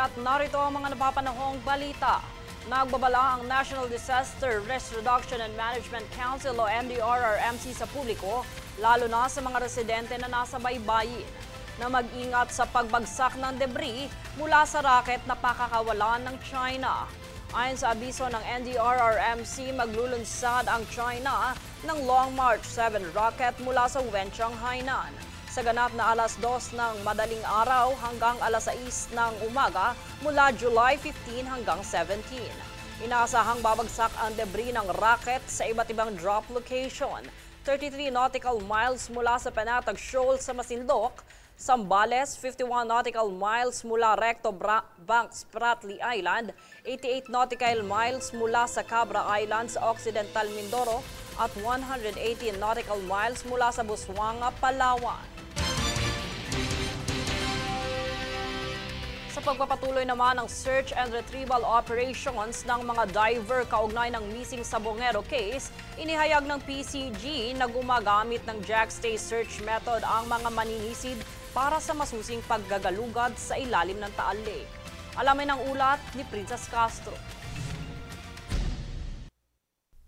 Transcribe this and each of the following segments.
at narito ang mga napapanahong balita. Nagbabala ang National Disaster Risk Reduction and Management Council o NDRRMC sa publiko, lalo na sa mga residente na nasa baybayin, na mag-ingat sa pagbagsak ng debris mula sa rocket na pakakawalan ng China. Ayon sa abiso ng NDRRMC, maglulunsad ang China ng Long March 7 rocket mula sa Wenchang, Hainan sa ganap na alas 2 ng madaling araw hanggang alas 6 ng umaga mula July 15 hanggang 17. Inaasahang babagsak ang debris ng rocket sa iba't ibang drop location, 33 nautical miles mula sa Panatag Shoal sa Masinloc, Zambales, 51 nautical miles mula Recto Bank, Spratly Island, 88 nautical miles mula sa Cabra Island sa Occidental Mindoro at 118 nautical miles mula sa Busuanga, Palawan. Sa pagpapatuloy naman ng search and retrieval operations ng mga diver kaugnay ng missing Sabongero case, inihayag ng PCG na gumagamit ng jackstay search method ang mga maninisid para sa masusing paggagalugad sa ilalim ng Taal Lake. Alamin ang ulat ni Princess Castro.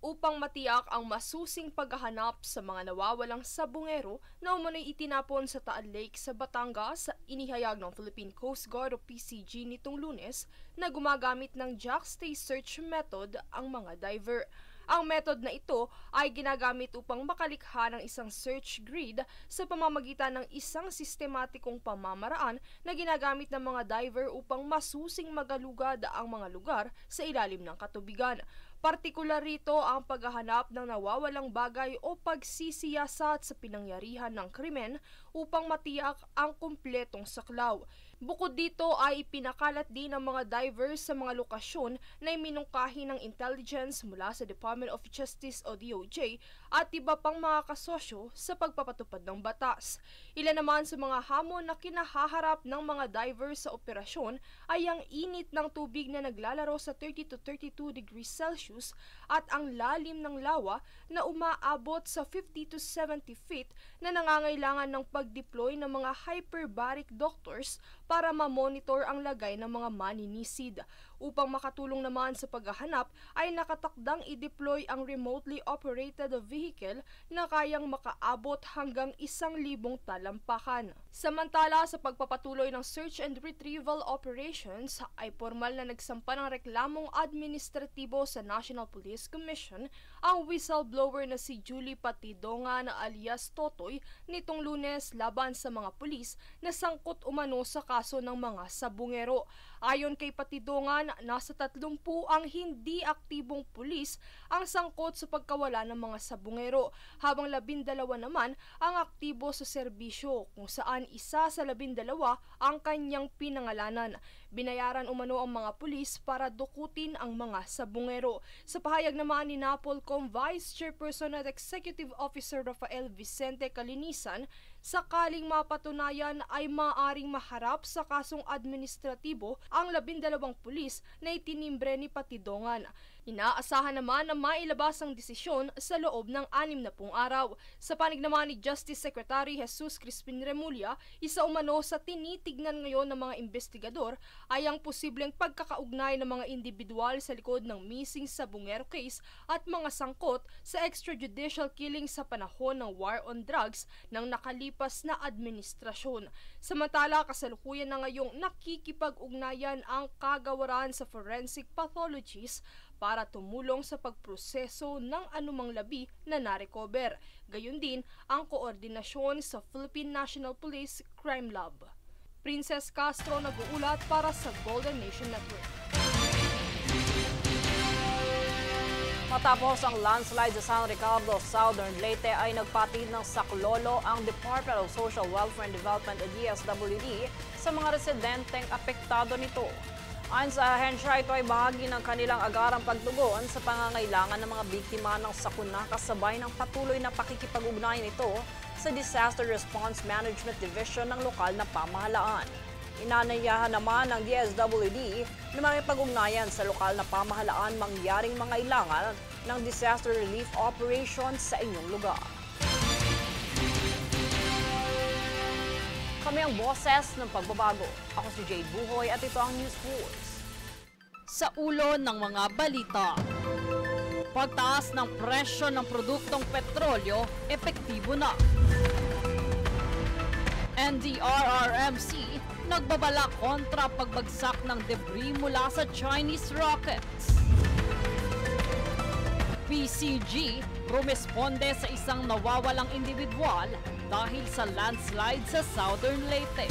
Upang matiyak ang masusing paghahanap sa mga nawawalang sabongero na umano'y itinapon sa Taal Lake sa Batangas, inihayag ng Philippine Coast Guard o PCG nitong Lunes na gumagamit ng jackstay search method ang mga diver. Ang method na ito ay ginagamit upang makalikha ng isang search grid sa pamamagitan ng isang sistematikong pamamaraan na ginagamit ng mga diver upang masusing magalugad ang mga lugar sa ilalim ng katubigan. Partikular rito ang paghahanap ng nawawalang bagay o pagsisiyasat sa pinangyarihan ng krimen upang matiyak ang kumpletong saklaw. Bukod dito ay ipinakalat din ng mga divers sa mga lokasyon na iminungkahi ng intelligence mula sa Department of Justice o DOJ at iba pang mga kasosyo sa pagpapatupad ng batas. Ilan naman sa mga hamon na kinahaharap ng mga divers sa operasyon ay ang init ng tubig na naglalaro sa 30 to 32 degrees Celsius at ang lalim ng lawa na umaabot sa 50 to 70 feet na nangangailangan ng pag-deploy ng mga hyperbaric doctors para ma-monitor ang lagay ng mga maninisid. Upang makatulong naman sa paghahanap ay nakatakdang i-deploy ang remotely operated vehicle na kayang makaabot hanggang 1,000 talampakan. Samantala, sa pagpapatuloy ng search and retrieval operations ay formal na nagsampa ng reklamong administratibo sa National Police Commission ang whistleblower na si Julie Patidongan alias Totoy nitong Lunes laban sa mga pulis na sangkot umano sa kaso ng mga sabongero. Ayon kay Patidongan, nasa 30 ang hindi aktibong pulis ang sangkot sa pagkawala ng mga sabongero, habang 12 naman ang aktibo sa serbisyo kung saan isa sa 12 ang kanyang pinangalanan. Binayaran umano ang mga pulis para dukutin ang mga sabongero. Sa pahayag naman ni NAPOLCOM Vice Chairperson at Executive Officer Rafael Vicente Calinisan, sakaling mapatunayan ay maaring maharap sa kasong administratibo ang 12 pulis na itinimbre ni Patidongan. Inaasahan naman na mailabas ang desisyon sa loob ng 60 araw. Sa panig naman ni Justice Secretary Jesus Crispin Remulla, isa umano sa tinitignan ngayon ng mga investigador ay ang posibleng pagkakaugnay ng mga individual sa likod ng missing Sabongero case at mga sangkot sa extrajudicial killing sa panahon ng war on drugs ng nakalipas na administrasyon. Samantala, kasalukuyan na ngayong nakikipag-ugnayan ang kagawaran sa forensic pathologists para tumulong sa pagproseso ng anumang labi na narecover. Gayon din ang koordinasyon sa Philippine National Police Crime Lab. Princess Castro nag-uulat para sa Golden Nation Network. Matapos ang landslide sa San Ricardo, Southern Leyte ay nagpatid ng saklolo ang Department of Social Welfare and Development o DSWD sa mga residenteng apektado nito. Ayon sa ahensya, ito ay bahagi ng kanilang agarang pagtugon sa pangangailangan ng mga biktima ng sakuna kasabay ng patuloy na pakikipag-ugnayan nito sa Disaster Response Management Division ng lokal na pamahalaan. Inanayahan naman ng DSWD na makipag-ugnayan sa lokal na pamahalaan mangyaring mangailangan ng disaster relief operations sa inyong lugar. Kami ang boses ng pagbabago. Ako si Jade Buhoy at ito ang News Force. Sa ulo ng mga balita. Pagtaas ng presyo ng produktong petrolyo, epektibo na. NDRRMC nagbabala kontra pagbagsak ng debris mula sa Chinese rockets. PCG rumesponde sa isang nawawalang individual dahil sa landslide sa Southern Leyte.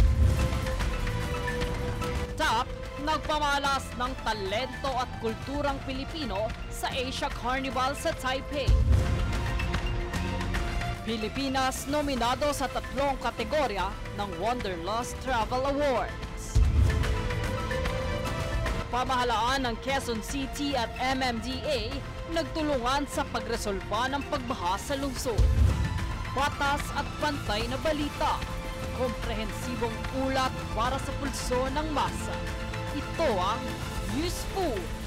TAP nagpamalas ng talento at kulturang Pilipino sa Asia Carnival sa Taipei. Pilipinas nominado sa 3 kategorya ng Wanderlust Travel Awards. Pamahalaan ng Quezon City at MMDA nagtulungan sa pagresolba ng pagbaha sa lungsod. Patas at pantay na balita. Komprehensibong ulat para sa pulso ng masa. Ito ang News Force.